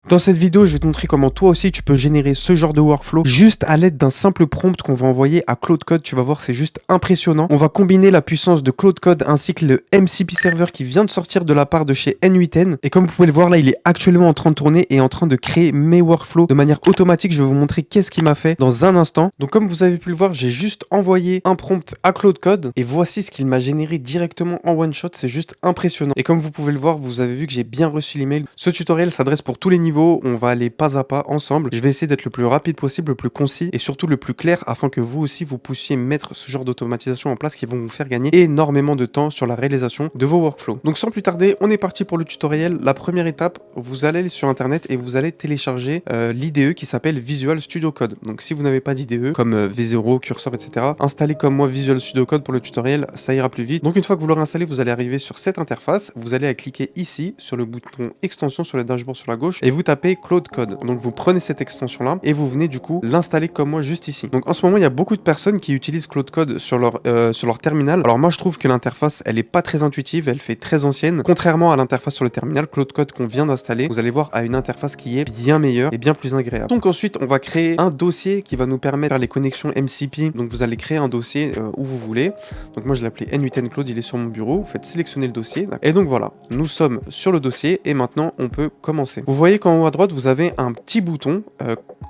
Dans cette vidéo, je vais te montrer comment toi aussi tu peux générer ce genre de workflow juste à l'aide d'un simple prompt qu'on va envoyer à Claude Code. Tu vas voir, c'est juste impressionnant. On va combiner la puissance de Claude Code ainsi que le MCP server qui vient de sortir de la part de chez N8N. Et comme vous pouvez le voir là, il est actuellement en train de tourner et en train de créer mes workflows de manière automatique. Je vais vous montrer qu'est-ce qu'il m'a fait dans un instant. Donc comme vous avez pu le voir, j'ai juste envoyé un prompt à Claude Code et voici ce qu'il m'a généré directement en one shot. C'est juste impressionnant. Et comme vous pouvez le voir, vous avez vu que j'ai bien reçu l'email. Ce tutoriel s'adresse pour tous les niveaux. On va aller pas à pas ensemble. Je vais essayer d'être le plus rapide possible, le plus concis et surtout le plus clair afin que vous aussi vous puissiez mettre ce genre d'automatisation en place qui vont vous faire gagner énormément de temps sur la réalisation de vos workflows. Donc sans plus tarder, on est parti pour le tutoriel. La première étape, vous allez aller sur internet et vous allez télécharger l'IDE qui s'appelle Visual Studio Code. Donc si vous n'avez pas d'IDE comme V0, Cursor, etc., installez comme moi Visual Studio Code pour le tutoriel, ça ira plus vite. Donc une fois que vous l'aurez installé, vous allez arriver sur cette interface, vous allez cliquer ici sur le bouton extension sur le dashboard sur la gauche et vous tapez Claude Code. Donc vous prenez cette extension là et vous venez du coup l'installer comme moi juste ici. Donc en ce moment il y a beaucoup de personnes qui utilisent Claude Code sur leur terminal. Alors moi je trouve que l'interface elle est pas très intuitive, elle fait très ancienne. Contrairement à l'interface sur le terminal, Claude Code qu'on vient d'installer, vous allez voir a une interface qui est bien meilleure et bien plus agréable. Donc ensuite on va créer un dossier qui va nous permettre de faire les connexions MCP. Donc vous allez créer un dossier où vous voulez. Donc moi je l'ai appelé N8N Claude, il est sur mon bureau. Vous faites sélectionner le dossier et donc voilà, nous sommes sur le dossier et maintenant on peut commencer. Vous voyez qu'en haut à droite vous avez un petit bouton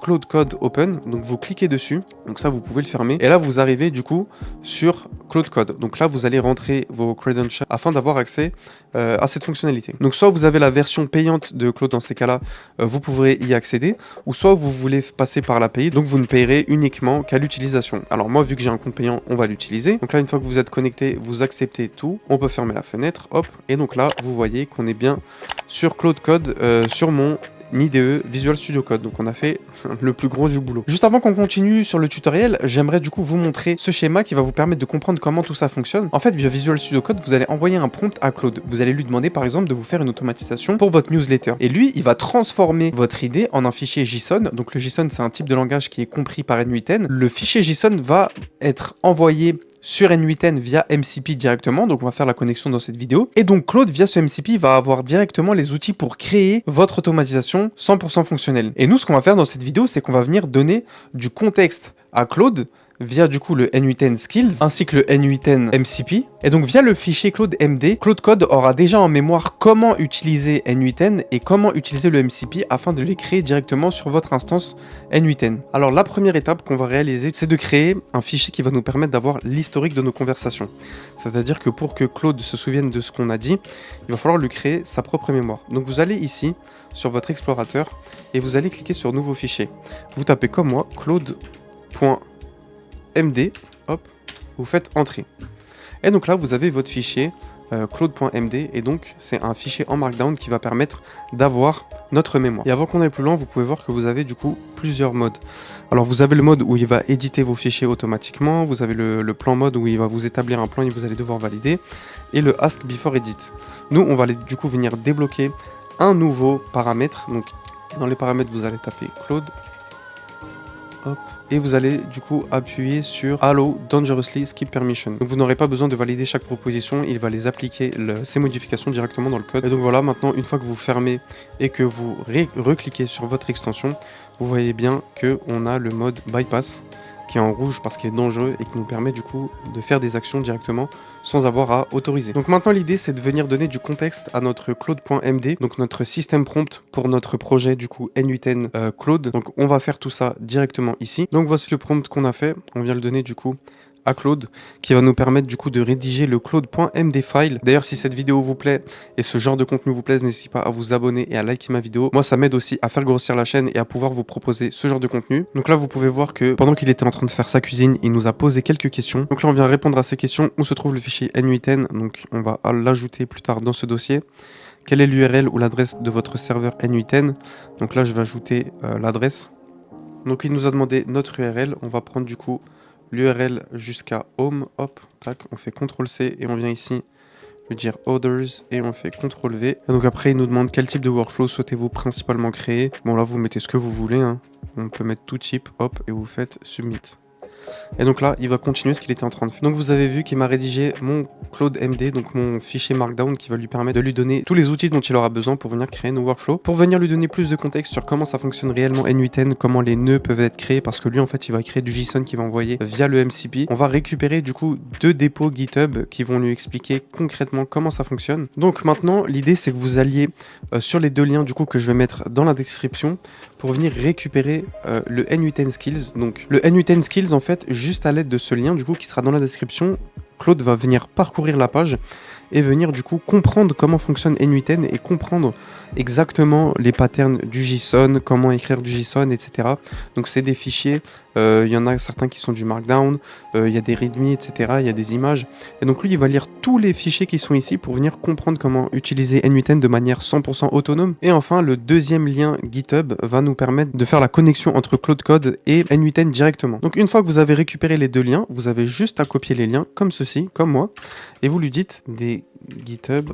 Claude Code Open, donc vous cliquez dessus, donc ça vous pouvez le fermer et là vous arrivez du coup sur Claude Code. Donc là vous allez rentrer vos credentials afin d'avoir accès à cette fonctionnalité. Donc soit vous avez la version payante de Claude, dans ces cas-là vous pourrez y accéder, ou soit vous voulez passer par la payée, donc vous ne payerez uniquement qu'à l'utilisation. Alors moi vu que j'ai un compte payant, on va l'utiliser. Donc là une fois que vous êtes connecté, vous acceptez tout, on peut fermer la fenêtre, hop, et donc là vous voyez qu'on est bien sur Claude Code, sur mon IDE Visual Studio Code. Donc on a fait le plus gros du boulot. Juste avant qu'on continue sur le tutoriel, j'aimerais du coup vous montrer ce schéma qui va vous permettre de comprendre comment tout ça fonctionne. En fait, via Visual Studio Code, vous allez envoyer un prompt à Claude. Vous allez lui demander par exemple de vous faire une automatisation pour votre newsletter. Et lui, il va transformer votre idée en un fichier JSON. Donc le JSON, c'est un type de langage qui est compris par N8N. Le fichier JSON va être envoyé sur N8N via MCP directement, donc on va faire la connexion dans cette vidéo. Et donc Claude, via ce MCP, va avoir directement les outils pour créer votre automatisation 100% fonctionnelle. Et nous, ce qu'on va faire dans cette vidéo, c'est qu'on va venir donner du contexte à Claude via du coup le N8N Skills ainsi que le N8N MCP. Et donc via le fichier Claude MD, Claude Code aura déjà en mémoire comment utiliser N8N et comment utiliser le MCP afin de les créer directement sur votre instance N8N. Alors la première étape qu'on va réaliser, c'est de créer un fichier qui va nous permettre d'avoir l'historique de nos conversations. C'est-à-dire que pour que Claude se souvienne de ce qu'on a dit, il va falloir lui créer sa propre mémoire. Donc vous allez ici sur votre explorateur et vous allez cliquer sur nouveau fichier. Vous tapez comme moi claude.md, hop, vous faites entrer. Et donc là, vous avez votre fichier claude.md et donc c'est un fichier en markdown qui va permettre d'avoir notre mémoire. Et avant qu'on aille plus loin, vous pouvez voir que vous avez du coup plusieurs modes. Alors vous avez le mode où il va éditer vos fichiers automatiquement, vous avez le plan mode où il va vous établir un plan et vous allez devoir valider, et le ask before edit. Nous, on va aller du coup venir débloquer un nouveau paramètre. Donc dans les paramètres, vous allez taper Claude. Hop. Et vous allez du coup appuyer sur Allow Dangerously Skip Permission. Donc vous n'aurez pas besoin de valider chaque proposition, il va les appliquer ces modifications directement dans le code. Et donc voilà, maintenant une fois que vous fermez et que vous recliquez sur votre extension, vous voyez bien qu'on a le mode bypass qui est en rouge parce qu'il est dangereux et qui nous permet du coup de faire des actions directement sans avoir à autoriser. Donc maintenant l'idée c'est de venir donner du contexte à notre Claude.md, donc notre système prompt pour notre projet du coup N8N Claude. Donc on va faire tout ça directement ici. Donc voici le prompt qu'on a fait, on vient le donner du coup à Claude qui va nous permettre du coup de rédiger le Claude.md file. D'ailleurs si cette vidéo vous plaît et ce genre de contenu vous plaise, n'hésitez pas à vous abonner et à liker ma vidéo. Moi ça m'aide aussi à faire grossir la chaîne et à pouvoir vous proposer ce genre de contenu. Donc là vous pouvez voir que pendant qu'il était en train de faire sa cuisine, il nous a posé quelques questions. Donc là on vient répondre à ces questions. Où se trouve le fichier N8N? Donc on va l'ajouter plus tard dans ce dossier. Quelle est l'URL ou l'adresse de votre serveur N8N? Donc là je vais ajouter l'adresse. Donc il nous a demandé notre URL, on va prendre du coup l'URL jusqu'à home, hop, tac, on fait CTRL-C et on vient ici lui dire others et on fait CTRL-V. Et donc après il nous demande quel type de workflow souhaitez-vous principalement créer. Bon là vous mettez ce que vous voulez, hein. On peut mettre tout type, hop, et vous faites submit. Et donc là, il va continuer ce qu'il était en train de faire. Donc vous avez vu qu'il m'a rédigé mon Claude MD, donc mon fichier Markdown qui va lui permettre de lui donner tous les outils dont il aura besoin pour venir créer nos workflows. Pour venir lui donner plus de contexte sur comment ça fonctionne réellement N8N, comment les nœuds peuvent être créés, parce que lui en fait il va créer du JSON qu'il va envoyer via le MCP. On va récupérer du coup 2 dépôts GitHub qui vont lui expliquer concrètement comment ça fonctionne. Donc maintenant, l'idée c'est que vous alliez sur les 2 liens du coup que je vais mettre dans la description pour venir récupérer le N8N Skills. Donc le N8N Skills en fait, juste à l'aide de ce lien du coup qui sera dans la description, Claude va venir parcourir la page et venir du coup comprendre comment fonctionne N8N et comprendre exactement les patterns du JSON, comment écrire du JSON, etc. Donc c'est des fichiers, il y en a certains qui sont du Markdown, il y a des readme, etc. Il y a des images. Et donc lui, il va lire tous les fichiers qui sont ici pour venir comprendre comment utiliser N8N de manière 100% autonome. Et enfin, le deuxième lien GitHub va nous permettre de faire la connexion entre Claude Code et N8N directement. Donc une fois que vous avez récupéré les 2 liens, vous avez juste à copier les liens comme ceci, comme moi, et vous lui dites des GitHub,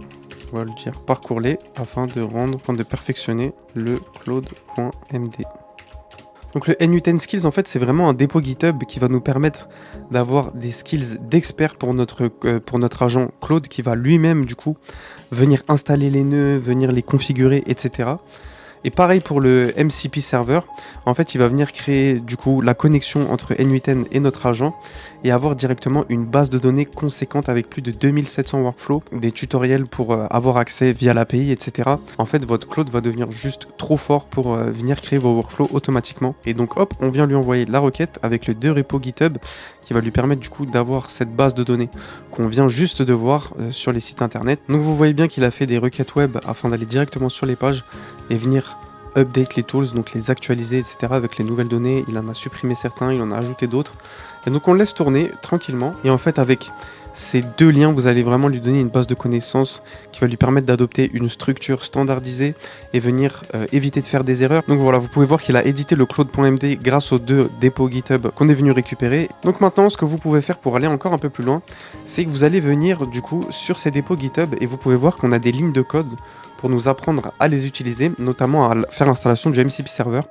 on va le dire parcours-les afin de perfectionner le claude.md. Donc le N8N Skills en fait c'est vraiment un dépôt GitHub qui va nous permettre d'avoir des skills d'expert pour notre agent Claude qui va lui-même du coup venir installer les nœuds, venir les configurer, etc. Et pareil pour le MCP server, en fait il va venir créer du coup la connexion entre N8N et notre agent et avoir directement une base de données conséquente avec plus de 2700 workflows, des tutoriels pour avoir accès via l'API, etc. En fait votre Claude va devenir juste trop fort pour venir créer vos workflows automatiquement. Et donc hop, on vient lui envoyer la requête avec les 2 repos GitHub qui va lui permettre du coup d'avoir cette base de données qu'on vient juste de voir sur les sites internet. Donc vous voyez bien qu'il a fait des requêtes web afin d'aller directement sur les pages et venir update les tools, donc les actualiser, etc. avec les nouvelles données. Il en a supprimé certains, il en a ajouté d'autres. Et donc on le laisse tourner tranquillement. Et en fait avec ces 2 liens, vous allez vraiment lui donner une base de connaissances qui va lui permettre d'adopter une structure standardisée et venir éviter de faire des erreurs. Donc voilà, vous pouvez voir qu'il a édité le Claude.md grâce aux 2 dépôts GitHub qu'on est venu récupérer. Donc maintenant, ce que vous pouvez faire pour aller encore un peu plus loin, c'est que vous allez venir du coup sur ces dépôts GitHub et vous pouvez voir qu'on a des lignes de code pour nous apprendre à les utiliser, notamment à faire l'installation du MCP Server.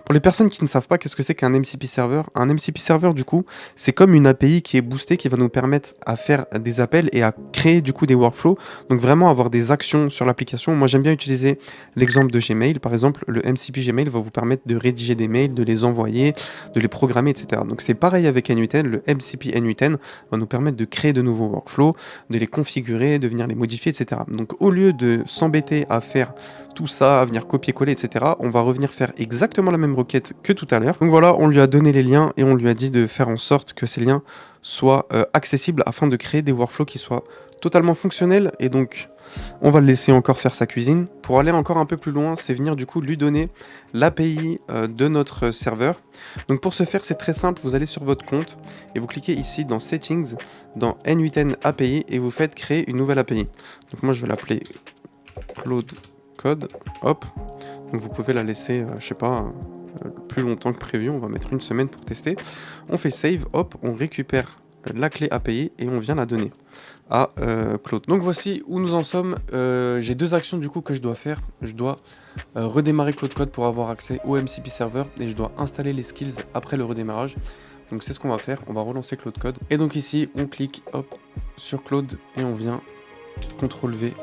Pour les personnes qui ne savent pas qu'est-ce que c'est qu'un MCP Server, un MCP Server du coup, c'est comme une API qui est boostée qui va nous permettre à faire des appels et à créer du coup des workflows, donc vraiment avoir des actions sur l'application. Moi j'aime bien utiliser l'exemple de Gmail, par exemple le MCP Gmail va vous permettre de rédiger des mails, de les envoyer, de les programmer, etc. Donc c'est pareil avec N8N, le MCP N8N va nous permettre de créer de nouveaux workflows, de les configurer, de venir les modifier, etc. Donc au lieu de s'embêter à faire tout ça, à venir copier-coller, etc. On va revenir faire exactement la même requête que tout à l'heure. Donc voilà, on lui a donné les liens et on lui a dit de faire en sorte que ces liens soient accessibles afin de créer des workflows qui soient totalement fonctionnels. Et donc, on va le laisser encore faire sa cuisine. Pour aller encore un peu plus loin, c'est venir du coup lui donner l'API de notre serveur. Donc pour ce faire, c'est très simple, vous allez sur votre compte et vous cliquez ici dans Settings, dans N8N API et vous faites créer une nouvelle API. Donc moi je vais l'appeler Claude Code, hop. Donc vous pouvez la laisser, je sais pas, plus longtemps que prévu, on va mettre 1 semaine pour tester. On fait save, hop, on récupère la clé API et on vient la donner à Claude. Donc voici où nous en sommes. J'ai 2 actions du coup que je dois faire. Je dois redémarrer Claude Code pour avoir accès au MCP Server et je dois installer les skills après le redémarrage. Donc c'est ce qu'on va faire, on va relancer Claude Code. Et donc ici, on clique hop sur Claude et on vient CTRL-V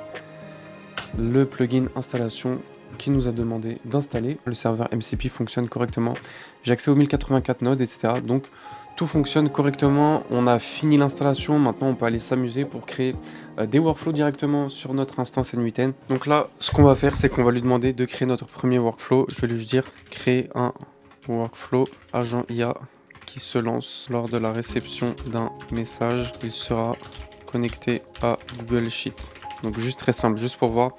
le plugin installation qui nous a demandé d'installer. Le serveur MCP fonctionne correctement. J'ai accès aux 1084 nodes, etc. Donc tout fonctionne correctement. On a fini l'installation. Maintenant, on peut aller s'amuser pour créer des workflows directement sur notre instance N8N. Donc là, ce qu'on va faire, c'est qu'on va lui demander de créer notre premier workflow. Je vais lui dire créer un workflow agent IA qui se lance lors de la réception d'un message. Il sera connecté à Google Sheet. Donc juste très simple, juste pour voir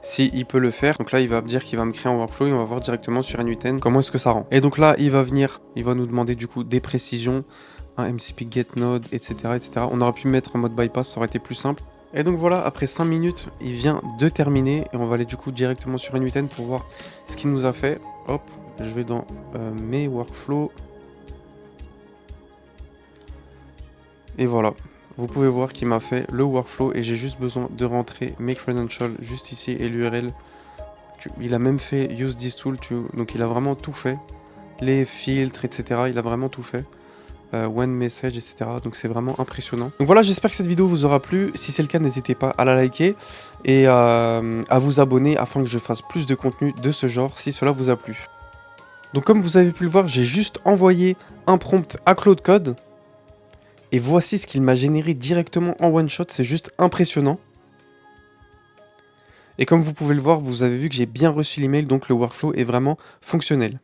s'il peut le faire. Donc là, il va me dire qu'il va me créer un workflow et on va voir directement sur N8N comment est-ce que ça rend. Et donc là, il va nous demander du coup des précisions, un MCP get node, etc., etc. On aurait pu mettre en mode bypass, ça aurait été plus simple. Et donc voilà, après 5 minutes, il vient de terminer et on va aller du coup directement sur N8N pour voir ce qu'il nous a fait. Hop, je vais dans mes workflows. Et voilà. Vous pouvez voir qu'il m'a fait le workflow et j'ai juste besoin de rentrer mes credentials juste ici et l'URL. Il a même fait use this tool, donc il a vraiment tout fait. Les filtres, etc. Il a vraiment tout fait. one message, etc. Donc c'est vraiment impressionnant. Donc voilà, j'espère que cette vidéo vous aura plu. Si c'est le cas, n'hésitez pas à la liker et à vous abonner afin que je fasse plus de contenu de ce genre si cela vous a plu. Donc comme vous avez pu le voir, j'ai juste envoyé un prompt à Claude Code. Et voici ce qu'il m'a généré directement en one shot, c'est juste impressionnant. Et comme vous pouvez le voir, vous avez vu que j'ai bien reçu l'email, donc le workflow est vraiment fonctionnel.